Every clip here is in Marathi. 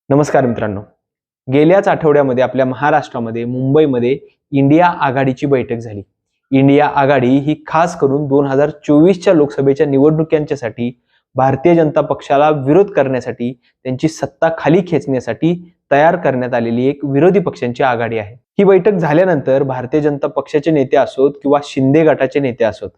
नमस्कार मित्रांनो. गेल्याच आठवड्यामध्ये आपल्या महाराष्ट्रामध्ये मुंबईमध्ये इंडिया आघाडीची बैठक झाली. इंडिया आघाडी ही खास करून 2024च्या लोकसभेच्या निवडणुकांच्यासाठी भारतीय जनता पक्षाला विरोध करण्यासाठी, त्यांची सत्ता खाली खेचण्यासाठी तयार करण्यात आलेली एक विरोधी पक्षांची आघाडी आहे. ही बैठक झाल्यानंतर भारतीय जनता पक्षाचे नेते असोत किंवा शिंदे गटाचे नेते असोत,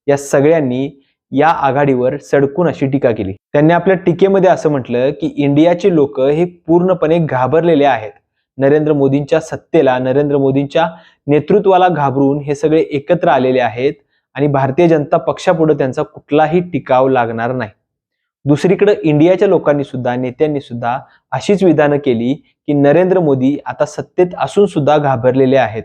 या सगळ्यांनी या आघाडीवर सडकून अशी टीका केली. त्यांनी आपल्या टीकेमध्ये असं म्हटलं की इंडियाचे लोक हे पूर्णपणे घाबरलेले आहेत. नरेंद्र मोदींच्या सत्तेला, नरेंद्र मोदींच्या नेतृत्वाला घाबरून हे सगळे एकत्र आलेले आहेत आणि भारतीय जनता पक्षापुढे त्यांचा कुठलाही टिकाव लागणार नाही. दुसरीकडे इंडियाच्या लोकांनी सुद्धा, नेत्यांनी सुद्धा अशीच विधानं केली की नरेंद्र मोदी आता सत्तेत असून सुद्धा घाबरलेले आहेत.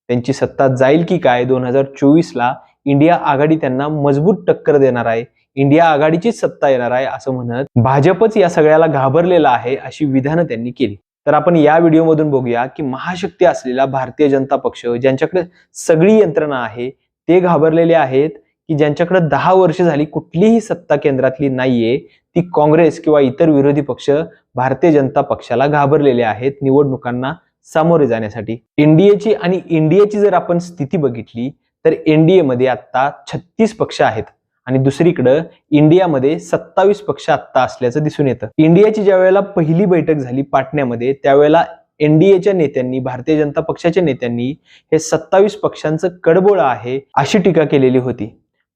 त्यांची सत्ता जाईल की काय, 2024ला इंडिया आघाडी त्यांना मजबूत टक्कर देणार आहे, इंडिया आघाडीचीच सत्ता येणार आहे असं म्हणत भाजपच या सगळ्याला घाबरलेला आहे अशी विधानं त्यांनी केली. तर आपण या व्हिडिओमधून बघूया की महाशक्ती असलेला भारतीय जनता पक्ष, ज्यांच्याकडे सगळी यंत्रणा आहे, ते घाबरलेले आहेत की ज्यांच्याकडे 10 वर्ष झाली कुठलीही सत्ता केंद्रातली नाहीये, ती काँग्रेस किंवा इतर विरोधी पक्ष भारतीय जनता पक्षाला घाबरलेले आहेत निवडणुकांना सामोरे जाण्यासाठी. इंडियाची जर आपण स्थिती बघितली तर एनडीए मध्ये आता 36 पक्ष आहेत आणि दुसरीकडे इंडियामध्ये 27 पक्ष आता असल्याचं दिसून येतं. इंडियाची ज्या वेळेला पहिली बैठक झाली पाटण्यामध्ये, त्यावेळेला एनडीएच्या नेत्यांनी, भारतीय जनता पक्षाच्या नेत्यांनी हे 27 पक्षांचं कडबोळं आहे अशी टीका केलेली होती.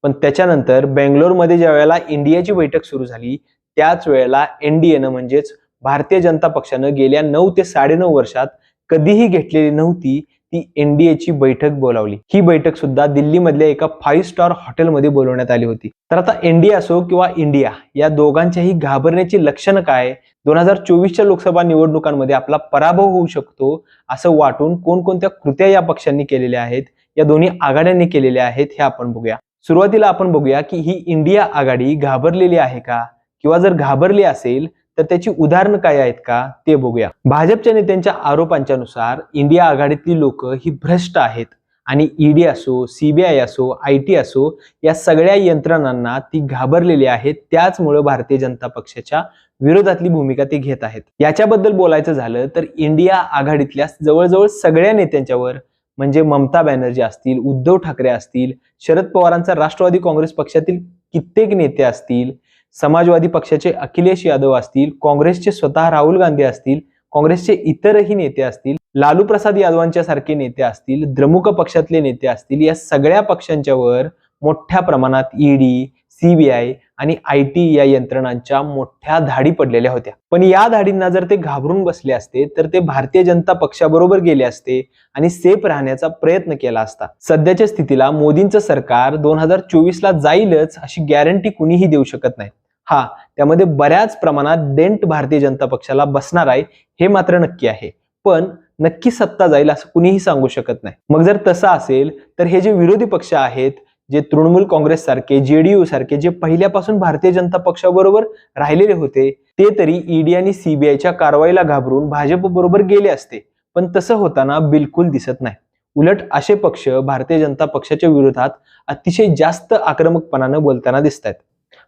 पण त्याच्यानंतर बेंगलोरमध्ये ज्या वेळेला इंडियाची बैठक सुरू झाली, त्याच वेळेला एनडीएनं म्हणजेच भारतीय जनता पक्षानं गेल्या 9 ते 9.5 वर्षात कधीही घेतलेली नव्हती ती एनडीएची बैठक बोलावली. ही बैठक सुद्धा दिल्लीमधल्या एका 5 स्टार हॉटेलमध्ये बोलवण्यात आली होती. तर आता एनडीए असो किंवा इंडिया, या दोघांच्याही घाबरण्याची लक्षणं काय, 2024च्या लोकसभा निवडणुकांमध्ये आपला पराभव होऊ शकतो असं वाटून कोणकोणत्या कृत्या या पक्षांनी केलेल्या आहेत, या दोन्ही आघाड्यांनी केलेल्या आहेत, हे आपण बघूया. सुरुवातीला आपण बघूया की ही इंडिया आघाडी घाबरलेली आहे का, किंवा जर घाबरली असेल तर त्याची उदाहरणं काय आहेत का ते बघूया. भाजपच्या नेत्यांच्या आरोपांच्यानुसार इंडिया आघाडीतली लोक ही भ्रष्ट आहेत आणि ईडी असो, सीबीआय असो, आयटी असो, या सगळ्या यंत्रणांना ती घाबरलेली आहेत. त्याचमुळे भारतीय जनता पक्षाच्या विरोधातली भूमिका ते घेत आहेत. याच्याबद्दल बोलायचं झालं तर इंडिया आघाडीतल्या जवळजवळ सगळ्या नेत्यांच्यावर, म्हणजे ममता बॅनर्जी असतील, उद्धव ठाकरे असतील, शरद पवारांचा राष्ट्रवादी काँग्रेस पक्षातील कित्येक नेते असतील, समाजवादी पक्षाचे अखिलेश यादव असतील, काँग्रेसचे स्वतः राहुल गांधी असतील, काँग्रेसचे इतरही नेते असतील, लालू प्रसाद यादवांच्या सारखे नेते असतील, द्रमुक पक्षातले नेते असतील, या सगळ्या पक्षांच्यावर मोठ्या प्रमाणात ईडी, सीबीआय आणि आयटी या यंत्रणांच्या मोठ्या धाडी पडलेल्या होत्या. पण या धाडींना जर ते घाबरून बसले असते तर ते भारतीय जनता पक्षाबरोबर गेले असते आणि सेफ राहण्याचा प्रयत्न केला असता. सध्याच्या स्थितीला मोदींचं सरकार 2024ला जाईलच अशी गॅरंटी कुणीही देऊ शकत नाही. हा, त्यामध्ये बऱ्याच प्रमाणात डेंट भारतीय जनता पक्षाला बसणार आहे हे मात्र नक्की आहे, पण नक्की सत्ता जाईल असं कुणीही सांगू शकत नाही. मग जर तसं असेल तर हे जे विरोधी पक्ष आहेत, जे तृणमूल काँग्रेस सारखे, जेडीयू सारखे, जे पहिल्यापासून भारतीय जनता पक्षाबरोबर राहिलेले होते, ते तरी ईडी आणि सीबीआयच्या कारवाईला घाबरून भाजप बरोबर गेले असते. पण तसं होताना बिलकुल दिसत नाही. उलट असे पक्ष भारतीय जनता पक्षाच्या विरोधात अतिशय जास्त आक्रमकपणानं बोलताना दिसत आहेत.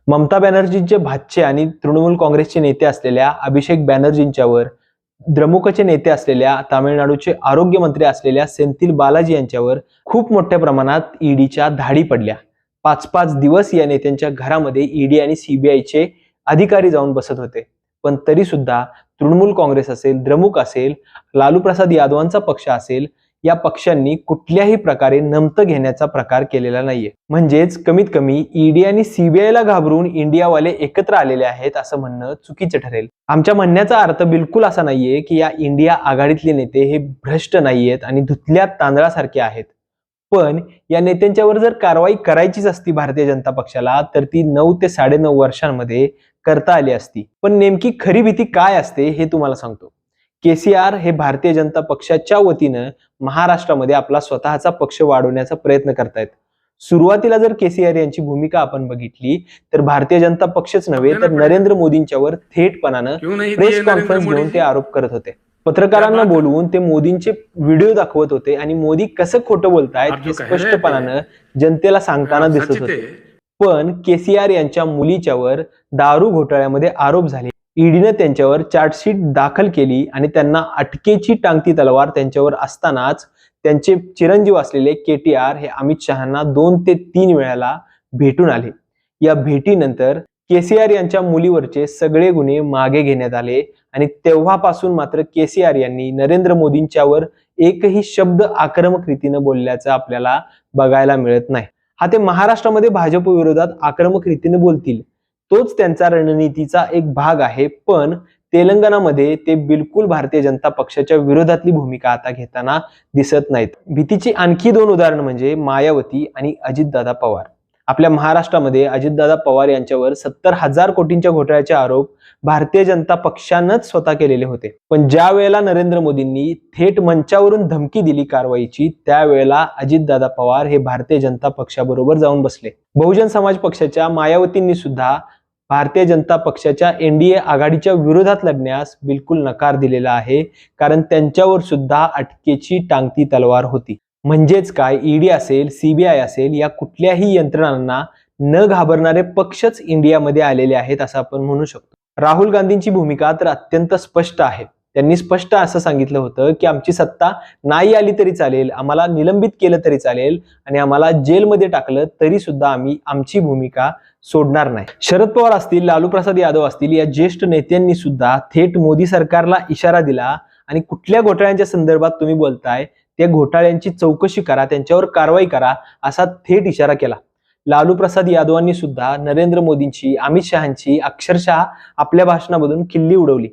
ममता बॅनर्जींचे भाचे आणि तृणमूल काँग्रेसचे नेते असलेल्या अभिषेक बॅनर्जींच्यावर, द्रमुकचे नेते असलेल्या, तामिळनाडूचे आरोग्य मंत्री असलेल्या सेंथिल बालाजी यांच्यावर खूप मोठ्या प्रमाणात ईडीच्या धाडी पडल्या. 5-5 दिवस या नेत्यांच्या घरामध्ये ईडी आणि सीबीआयचे अधिकारी जाऊन बसत होते. पण तरी सुद्धा तृणमूल काँग्रेस असेल, द्रमुक असेल, लालू प्रसाद यादवांचा पक्ष असेल, या पक्षांनी कुठल्याही प्रकारे नमतं घेण्याचा प्रकार केलेला नाहीये. म्हणजेच कमीत कमी ईडी आणि सीबीआयला घाबरून इंडियावाले एकत्र आलेले आहेत असं म्हणणं चुकीचं ठरेल. आमच्या म्हणण्याचा अर्थ बिलकुल असा नाहीये की या इंडिया आघाडीतले नेते हे भ्रष्ट नाहीयेत आणि धुतल्या तांदळासारखे आहेत. पण या नेत्यांच्यावर जर कारवाई करायचीच असती भारतीय जनता पक्षाला, तर ती 9 ते 9.5 वर्षांमध्ये करता आली असती. पण नेमकी खरी भीती काय असते हे तुम्हाला सांगतो. केसीआर हे भारतीय जनता पक्षाच्या वतीनं महाराष्ट्रामध्ये आपला स्वतःचा पक्ष वाढवण्याचा प्रयत्न करतायत. सुरुवातीला जर केसीआर यांची भूमिका आपण बघितली तर भारतीय जनता पक्षच नव्हे तर नरेंद्र मोदींच्यावर थेटपणानं प्रेस कॉन्फरन्स घेऊन ते आरोप करत होते. पत्रकारांना बोलवून ते मोदींचे व्हिडिओ दाखवत होते आणि मोदी कसं खोटं बोलतायत हे स्पष्टपणानं जनतेला सांगताना दिसत होते. पण केसीआर यांच्या मुलीच्यावर दारू घोटाळ्यामध्ये आरोप झाले. ईडीने त्यांच्यावर चार्जशीट दाखल केली आणि त्यांना अटकेची टांगती तलवार त्यांच्यावर असतानाच त्यांचे चिरंजीव असलेले KTR हे अमित शहांना 2 ते 3 वेळाला भेटून आले. या भेटीनंतर KCR यांच्या मुलीवरचे सगळे गुन्हे मागे घेण्यात आले आणि तेव्हापासून मात्र KCR यांनी नरेंद्र मोदींच्यावर एकही शब्द आक्रमक रीतीने बोलल्याचं आपल्याला बघायला मिळत नाही. हा ते महाराष्ट्रामध्ये भाजप विरोधात आक्रमक रीतीने बोलतील, तोच त्यांचा रणनीतीचा एक भाग आहे. पण तेलंगणामध्ये ते बिलकुल भारतीय जनता पक्षाच्या विरोधातली भूमिका आता घेताना दिसत नाहीत. भीतीची आणखी 2 उदाहरणं म्हणजे मायावती आणि अजितदादा पवार. आपल्या महाराष्ट्रामध्ये अजितदादा पवार यांच्यावर 70,000 कोटींच्या घोटाळ्याचे आरोप भारतीय जनता पक्षानंच स्वतः केलेले होते. पण ज्या वेळेला नरेंद्र मोदींनी थेट मंचावरून धमकी दिली कारवाईची, त्यावेळेला अजितदादा पवार हे भारतीय जनता पक्षाबरोबर जाऊन बसले. बहुजन समाज पक्षाच्या मायावतींनी सुद्धा भारतीय जनता पक्षाच्या NDA आघाडीच्या विरोधात लढण्यास बिलकुल नकार दिलेला आहे, कारण त्यांच्यावर सुद्धा अटकेची टांगती तलवार होती. म्हणजेच काय, ईडी असेल, CBI असेल, या कुठल्याही यंत्रणांना न घाबरणारे पक्षच इंडियामध्ये आलेले आहेत असं आपण म्हणू शकतो. राहुल गांधींची भूमिका तर अत्यंत स्पष्ट आहे. त्यांनी स्पष्ट असं सांगितलं होतं की आमची सत्ता नाही आली तरी चालेल, आम्हाला निलंबित केलं तरी चालेल आणि आम्हाला जेलमध्ये टाकलं तरी सुद्धा आम्ही आमची भूमिका सोडणार नाही. शरद पवार असतील, लालू प्रसाद यादव असतील, या ज्येष्ठ नेत्यांनी सुद्धा थेट मोदी सरकारला इशारा दिला आणि कुठल्या घोटाळ्यांच्या संदर्भात तुम्ही बोलताय त्या घोटाळ्यांची चौकशी करा, त्यांच्यावर कारवाई करा असा थेट इशारा केला. लालू प्रसाद यादवांनी सुद्धा नरेंद्र मोदींची, अमित शहांची अक्षरशः आपल्या भाषणामधून खिल्ली उडवली.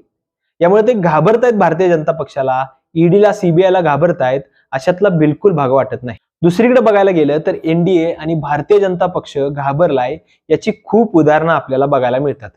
यामुळे ते घाबरतायत भारतीय जनता पक्षाला, ईडीला, CBIला घाबरतायत, अशातला बिलकुल भाग वाटत नाही. दुसरीकडे बघायला गेलं तर NDA आणि भारतीय जनता पक्ष घाबरलाय याची खूप उदाहरणं आपल्याला बघायला मिळतात.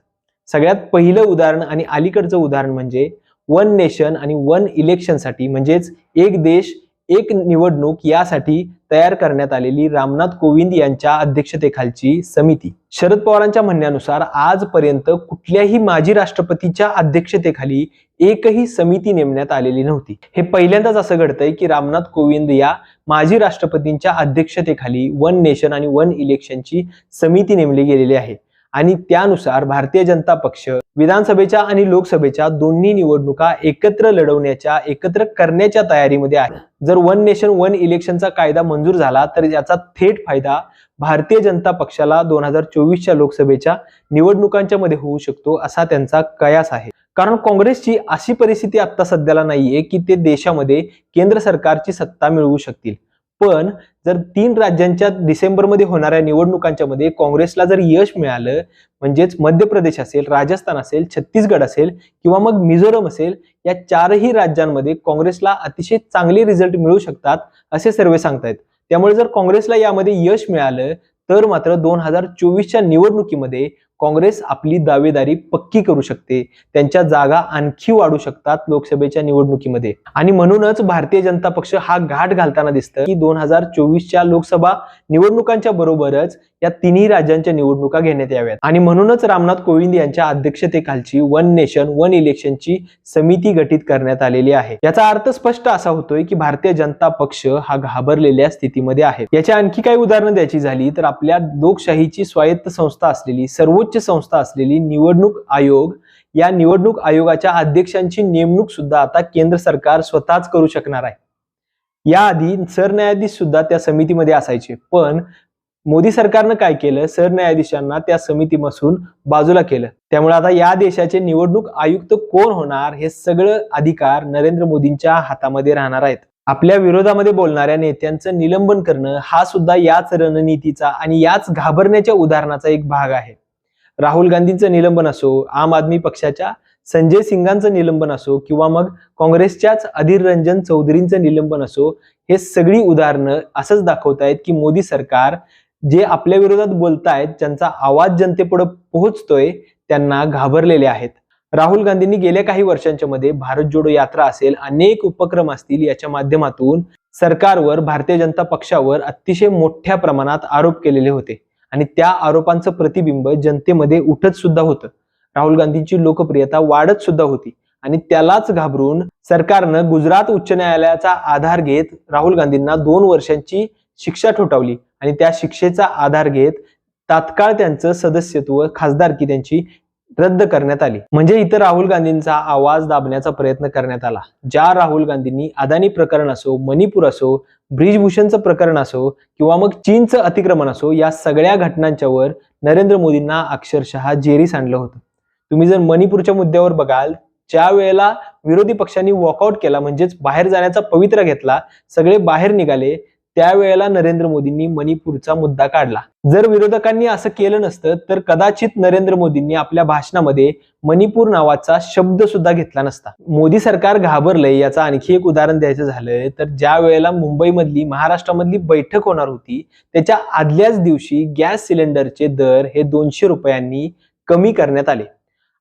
सगळ्यात पहिलं उदाहरण आणि अलीकडचं उदाहरण म्हणजे वन नेशन आणि वन इलेक्शनसाठी, म्हणजेच एक देश एक निवडणूक यासाठी तयार करण्यात आलेली रामनाथ कोविंद यांच्या अध्यक्षतेखालची समिती. शरद पवारांच्या म्हणण्यानुसार आजपर्यंत कुठल्याही माजी राष्ट्रपतीच्या अध्यक्षतेखाली एकही समिती नेमण्यात आलेली नव्हती. हे पहिल्यांदाच असं घडतंय की रामनाथ कोविंद या माजी राष्ट्रपतींच्या अध्यक्षतेखाली वन नेशन आणि वन इलेक्शनची समिती नेमली गेलेली आहे आणि त्यानुसार भारतीय जनता पक्ष विधानसभेच्या आणि लोकसभेच्या दोन्ही निवडणुका एकत्र लढवण्याच्या, एकत्र करण्याच्या तयारीमध्ये आहे. जर वन नेशन वन इलेक्शनचा कायदा मंजूर झाला तर याचा थेट फायदा भारतीय जनता पक्षाला 2024च्या लोकसभेच्या निवडणुकांच्या मध्ये होऊ शकतो असा त्यांचा कयास आहे. कारण काँग्रेसची अशी परिस्थिती आता सध्याला नाहीये की ते देशामध्ये केंद्र सरकारची सत्ता मिळवू शकतील. पण जर 3 राज्यांच्या डिसेंबरमध्ये होणाऱ्या निवडणुकांच्या मध्ये काँग्रेसला जर यश मिळालं, म्हणजेच मध्य प्रदेश असेल, राजस्थान असेल, छत्तीसगड असेल किंवा मग मिझोरम असेल, या 4ही राज्यांमध्ये काँग्रेसला अतिशय चांगले रिझल्ट मिळू शकतात असे सर्वे सांगतायत. त्यामुळे जर काँग्रेसला यामध्ये यश मिळालं तर मात्र 2024च्या निवडणुकीमध्ये काँग्रेस आपली दावेदारी पक्की करू शकते, त्यांच्या जागा आणखी वाढू शकतात लोकसभेच्या निवडणुकीमध्ये. आणि म्हणूनच भारतीय जनता पक्ष हा घाट घालताना दिसतं की 2024च्या लोकसभा निवडणुकांच्या बरोबरच या 3ही राज्यांच्या निवडणुका घेण्यात याव्यात. आणि म्हणूनच रामनाथ कोविंद यांच्या अध्यक्षतेखालची वन नेशन वन इलेक्शनची समिती गठीत करण्यात आलेली आहे. याचा अर्थ स्पष्ट असा होतोय की भारतीय जनता पक्ष हा घाबरलेल्या स्थितीमध्ये आहे. याची आणखी काही उदाहरणं द्यायची झाली तर आपल्या लोकशाहीची स्वायत्त संस्था असलेली, सर्वोच्च संस्था असलेली निवडणूक आयोग, या निवडणूक आयोगाच्या अध्यक्षांची नेमणूक सुद्धा आता केंद्र सरकार स्वतःच करू शकणार आहे. याआधी सरन्यायाधीश सुद्धा त्या समितीमध्ये असायचे, पण मोदी सरकारनं काय केलं, सरन्यायाधीशांना त्या समितीपासून बाजूला केलं. त्यामुळे आता या देशाचे निवडणूक आयुक्त कोण होणार हे सगळं अधिकार नरेंद्र मोदींच्या हातामध्ये राहणार आहेत. आपल्या विरोधामध्ये बोलणाऱ्या नेत्यांचं निलंबन करणं हा सुद्धा याच रणनीतीचा आणि याच घाबरण्याच्या उदाहरणाचा एक भाग आहे. राहुल गांधींचं निलंबन असो, आम आदमी पक्षाच्या संजय सिंगांचं निलंबन असो किंवा मग काँग्रेसच्याच अधीर रंजन चौधरींचं निलंबन असो, हे सगळी उदाहरणं असंच दाखवतायत की मोदी सरकार जे आपल्या विरोधात बोलतायत, ज्यांचा आवाज जनतेपुढे पोहोचतोय, त्यांना घाबरलेले आहेत. राहुल गांधींनी गेल्या काही वर्षांच्या मध्ये भारत जोडो यात्रा असेल, अनेक उपक्रम असतील, याच्या माध्यमातून सरकारवर, भारतीय जनता पक्षावर अतिशय मोठ्या प्रमाणात आरोप केलेले होते आणि त्या आरोपांचं प्रतिबिंब जनतेमध्ये उठत सुद्धा होतं. राहुल गांधींची लोकप्रियता वाढत सुद्धा होती आणि त्यालाच घाबरून सरकारनं गुजरात उच्च न्यायालयाचा आधार घेत राहुल गांधींना 2 वर्षांची शिक्षा ठोठावली आणि त्या शिक्षेचा आधार घेत तात्काळ त्यांचं सदस्यत्व, खासदारकी त्यांची रद्द करण्यात आली. म्हणजे इथं राहुल गांधींचा आवाज दाबण्याचा प्रयत्न करण्यात आला. ज्या राहुल गांधींनी अदानी प्रकरण असो, मणिपूर असो, ब्रिजभूषणचं प्रकरण असो किंवा मग चीनचं अतिक्रमण असो, या सगळ्या घटनांच्यावर नरेंद्र मोदींना अक्षरशः जेरी सांडलं होतं. तुम्ही जर मणिपूरच्या मुद्द्यावर बघाल, ज्या वेळेला विरोधी पक्षांनी वॉकआउट केला, म्हणजेच बाहेर जाण्याचा पवित्रा घेतला, सगळे बाहेर निघाले, त्यावेळेला नरेंद्र मोदींनी मणिपूरचा मुद्दा काढला. जर विरोधकांनी असं केलं नसतं तर कदाचित नरेंद्र मोदींनी आपल्या भाषणामध्ये मणिपूर नावाचा शब्द सुद्धा घेतला नसता. मोदी सरकार घाबरलंय याचं आणखी एक उदाहरण द्यायचं झालं तर ज्या वेळेला मुंबईमधली महाराष्ट्रामधली बैठक होणार होती, त्याच्या आदल्याच दिवशी गॅस सिलेंडरचे दर हे 200 रुपयांनी कमी करण्यात आले.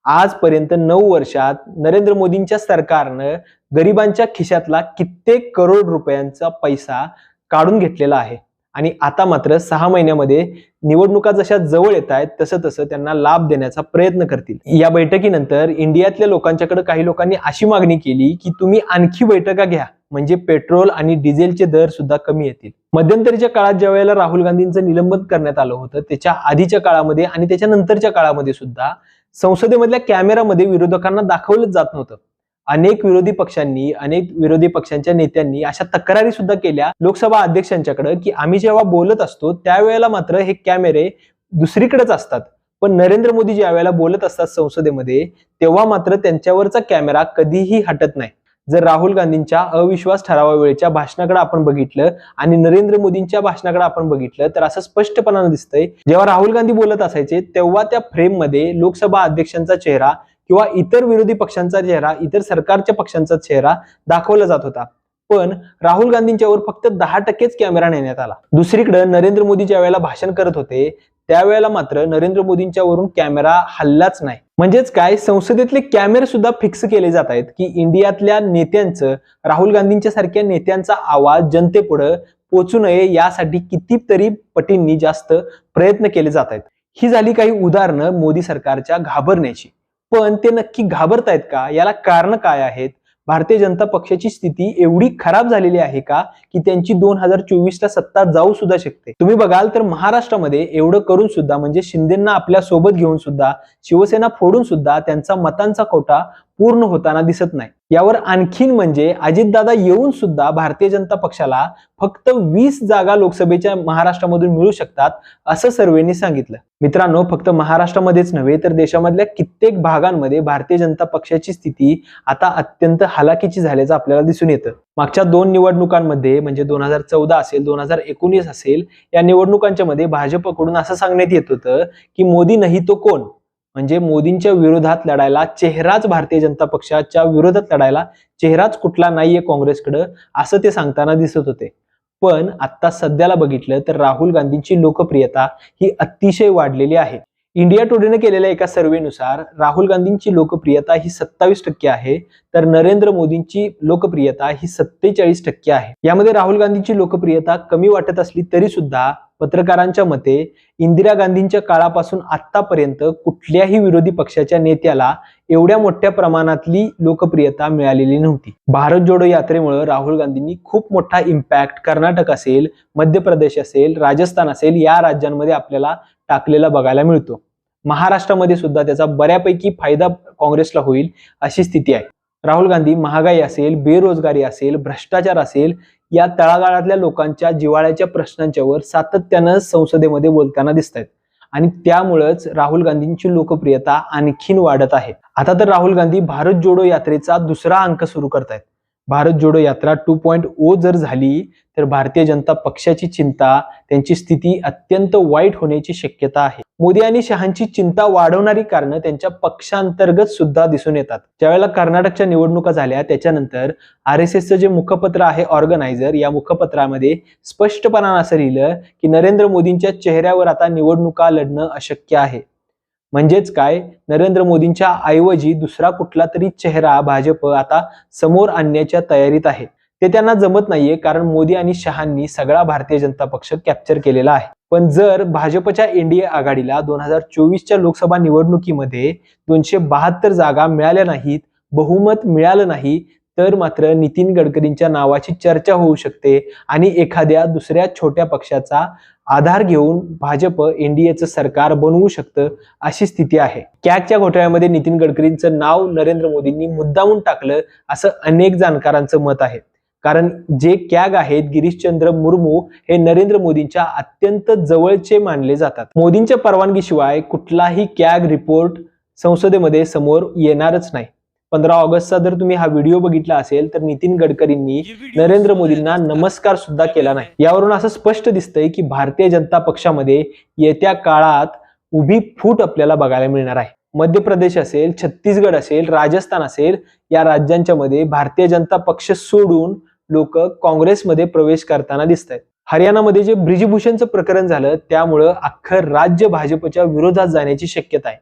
आजपर्यंत 9 वर्षात नरेंद्र मोदींच्या सरकारनं गरिबांच्या खिशातला कित्येक करोड रुपयांचा पैसा काढून घेतलेला आहे आणि आता मात्र 6 महिन्यामध्ये निवडणुका जशा जवळ येत आहेत तसं तसं त्यांना लाभ देण्याचा प्रयत्न करतील. या बैठकीनंतर इंडियातल्या लोकांच्याकडे काही लोकांनी अशी मागणी केली की तुम्ही आणखी बैठका घ्या, म्हणजे पेट्रोल आणि डिझेलचे दर सुद्धा कमी येतील. मध्यंतरीच्या काळात ज्या वेळेला राहुल गांधींचं निलंबन करण्यात आलं होतं, त्याच्या आधीच्या काळामध्ये आणि त्याच्या नंतरच्या काळामध्ये सुद्धा संसदेमधल्या कॅमेरामध्ये विरोधकांना दाखवलं जात नव्हतं. अनेक विरोधी पक्षांच्या नेत्यांनी अशा तक्रारी सुद्धा केल्या लोकसभा अध्यक्षांच्याकडे की आम्ही जेव्हा बोलत असतो त्यावेळेला मात्र हे कॅमेरे दुसरीकडेच असतात, पण नरेंद्र मोदी ज्या वेळेला बोलत असतात संसदेमध्ये तेव्हा मात्र त्यांच्यावरचा कॅमेरा कधीही हटत नाही. जर राहुल गांधींच्या अविश्वास ठरावावेळेच्या भाषणाकडे आपण बघितलं आणि नरेंद्र मोदींच्या भाषणाकडे आपण बघितलं तर असं स्पष्टपणाने दिसतंय, जेव्हा राहुल गांधी बोलत असायचे तेव्हा त्या फ्रेममध्ये लोकसभा अध्यक्षांचा चेहरा किंवा इतर विरोधी पक्षांचा चेहरा, इतर सरकारच्या पक्षांचा चेहरा दाखवला जात होता, पण राहुल गांधींच्यावर फक्त 10%च कॅमेरा नेण्यात आला. दुसरीकडे नरेंद्र मोदी ज्या वेळेला भाषण करत होते त्यावेळेला मात्र नरेंद्र मोदींच्या वरून कॅमेरा हल्लाच नाही. म्हणजेच काय, संसदेतले कॅमेरे सुद्धा फिक्स केले जात आहेत की इंडियातल्या नेत्यांचं, राहुल गांधींच्या सारख्या नेत्यांचा आवाज जनतेपुढे पोहोचू नये यासाठी कितीतरी पटींनी जास्त प्रयत्न केले जात आहेत. ही झाली काही उदाहरणं मोदी सरकारच्या घाबरण्याची. पण ते नक्की घाबरतायत का? याला कारण काय आहेत? भारतीय जनता पक्षाची स्थिती एवढी खराब झालेली आहे का की त्यांची 2024ला सत्ता जाऊ सुद्धा शकते? तुम्ही बघाल तर महाराष्ट्रामध्ये एवढं करून सुद्धा, म्हणजे शिंदेंना आपल्या सोबत घेऊन सुद्धा, शिवसेना फोडून सुद्धा त्यांचा मतांचा कोटा पूर्ण होताना दिसत नाही. यावर आणखीन म्हणजे अजितदादा येऊन सुद्धा भारतीय जनता पक्षाला फक्त 20 जागा लोकसभेच्या महाराष्ट्रामधून मिळू शकतात असं सर्वेंनी सांगितलं. मित्रांनो, फक्त महाराष्ट्रामध्येच नव्हे तर देशामधल्या कित्येक भागांमध्ये भारतीय जनता पक्षाची स्थिती आता अत्यंत हलाखीची झाल्याचं आपल्याला दिसून येतं. मागच्या 2 निवडणुकांमध्ये, म्हणजे 2014 असेल, 2019 असेल, या निवडणुकांच्या मध्ये भाजपकडून असं सांगण्यात येत होतं की मोदी नाही तो कोण, म्हणजे मोदींच्या विरोधात लढायला चेहराच, भारतीय जनता पक्षाच्या विरोधात लढायला चेहराच कुठला नाहीये काँग्रेसकडे, असं ते सांगताना दिसत होते. पण आता सध्याला बघितलं तर राहुल गांधींची लोकप्रियता ही अतिशय वाढलेली आहे. इंडिया टुडेने केलेल्या एका सर्वेनुसार राहुल गांधींची लोकप्रियता ही 27% आहे, तर नरेंद्र मोदींची लोकप्रियता ही 47% आहे. यामध्ये राहुल गांधींची लोकप्रियता कमी वाटत असली तरी सुद्धा पत्रकारांच्या मते इंदिरा गांधींच्या काळापासून आतापर्यंत कुठल्याही विरोधी पक्षाच्या नेत्याला एवढ्या मोठ्या प्रमाणातली लोकप्रियता मिळालेली नव्हती. भारत जोडो यात्रेमुळे राहुल गांधींनी खूप मोठा इम्पॅक्ट कर्नाटक असेल, मध्य प्रदेश असेल, राजस्थान असेल, या राज्यांमध्ये आपल्याला टाकलेला बघायला मिळतो. महाराष्ट्रामध्ये सुद्धा त्याचा बऱ्यापैकी फायदा काँग्रेसला होईल अशी स्थिती आहे. राहुल गांधी महागाई असेल, बेरोजगारी असेल, भ्रष्टाचार असेल, या तळागाळातल्या लोकांच्या जिव्हाळ्याच्या प्रश्नांच्यावर सातत्यानं संसदेमध्ये बोलताना दिसत आहेत आणि त्यामुळेच राहुल गांधींची लोकप्रियता आणखीन वाढत आहे. आता तर राहुल गांधी भारत जोडो यात्रेचा दुसरा अंक सुरू करतायत. भारत जोडो यात्रा 2.0 जर झाली तर भारतीय जनता पक्षाची चिंता, त्यांची स्थिती अत्यंत वाईट होण्याची शक्यता आहे. मोदी आणि शहांची चिंता वाढवणारी कारणं त्यांच्या पक्षांतर्गत सुद्धा दिसून येतात. ज्यावेळेला कर्नाटकच्या निवडणुका झाल्या त्याच्यानंतर RSSचं जे मुखपत्र आहे ऑर्गनायझर, या मुखपत्रामध्ये स्पष्टपणाने असं लिहिलं की नरेंद्र मोदींच्या चेहऱ्यावर आता निवडणुका लढणं अशक्य आहे. म्हणजेच काय, नरेंद्र मोदींच्या ऐवजी दुसरा कुठला तरी चेहरा भाजप आता समोर आणण्याच्या तयारीत आहे. ते त्यांना जमत नाहीये कारण मोदी आणि शहांनी सगळा भारतीय जनता पक्ष कॅप्चर केलेला आहे. पण जर भाजपच्या एनडीए आघाडीला 2024च्या लोकसभा निवडणुकीमध्ये 272 जागा मिळाल्या नाहीत, बहुमत मिळालं नाही, तर मात्र नितीन गडकरींच्या नावाची चर्चा होऊ शकते आणि एखाद्या दुसऱ्या छोट्या पक्षाचा आधार घेऊन भाजप एनडीएचं सरकार बनवू शकतं अशी स्थिती आहे. कॅगच्या घोटाळ्यामध्ये नितीन गडकरींचं नाव नरेंद्र मोदींनी मुद्दामून टाकलं असं अनेक जाणकारांचं मत आहे. कारण जे कॅग आहेत गिरीशचंद्र मुर्मू हे नरेंद्र मोदींच्या अत्यंत जवळचे मानले जातात. मोदींच्या परवानगीशिवाय कुठलाही कॅग रिपोर्ट संसदेमध्ये समोर येणारच नाही. 15 ऑगस्टचा जर तुम्ही हा व्हिडिओ बघितला असेल तर नितीन गडकरींनी नरेंद्र मोदींना नमस्कार सुद्धा केला नाही. यावरून असं स्पष्ट दिसतंय की भारतीय जनता पक्षामध्ये येत्या काळात उभी फूट आपल्याला बघायला मिळणार आहे. मध्य प्रदेश असेल, छत्तीसगड असेल, राजस्थान असेल, या राज्यांच्या मध्ये भारतीय जनता पक्ष सोडून लोक काँग्रेसमध्ये प्रवेश करताना दिसत आहेत. हरियाणामध्ये जे ब्रिजभूषणचं प्रकरण झालं त्यामुळं अख्खं राज्य भाजपच्या विरोधात जाण्याची शक्यता आहे.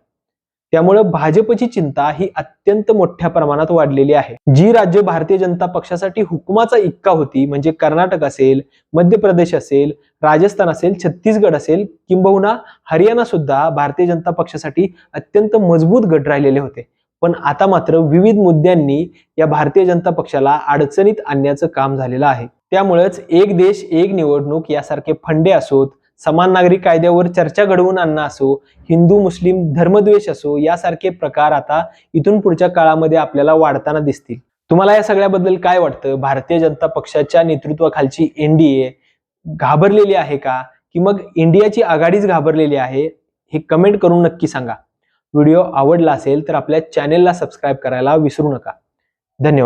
त्यामुळे भाजपची चिंता ही अत्यंत मोठ्या प्रमाणात वाढलेली आहे. जी राज्य भारतीय जनता पक्षासाठी हुकुमाचा इक्का होती म्हणजे कर्नाटक असेल, मध्य प्रदेश असेल, राजस्थान असेल, छत्तीसगड असेल, किंबहुना हरियाणा सुद्धा भारतीय जनता पक्षासाठी अत्यंत मजबूत गट राहिलेले होते. पण आता मात्र विविध मुद्द्यांनी या भारतीय जनता पक्षाला अडचणीत आणण्याचं काम झालेलं आहे. त्यामुळेच एक देश एक निवडणूक यासारखे फंडे असोत, समान नागरिक कायद्यावर चर्चा घडवून आणणं असो, हिंदू मुस्लिम धर्मद्वेष असो, यासारखे प्रकार आता इथून पुढच्या काळामध्ये आपल्याला वाढताना दिसतील. तुम्हाला या सगळ्याबद्दल काय वाटतं? भारतीय जनता पक्षाच्या नेतृत्वाखालची एनडीए घाबरलेली आहे का, की मग इंडियाची आघाडीच घाबरलेली आहे? हे कमेंट करून नक्की सांगा. व्हिडिओ आवडला असेल तर आपल्या चॅनेलला सबस्क्राईब करायला विसरू नका. धन्यवाद.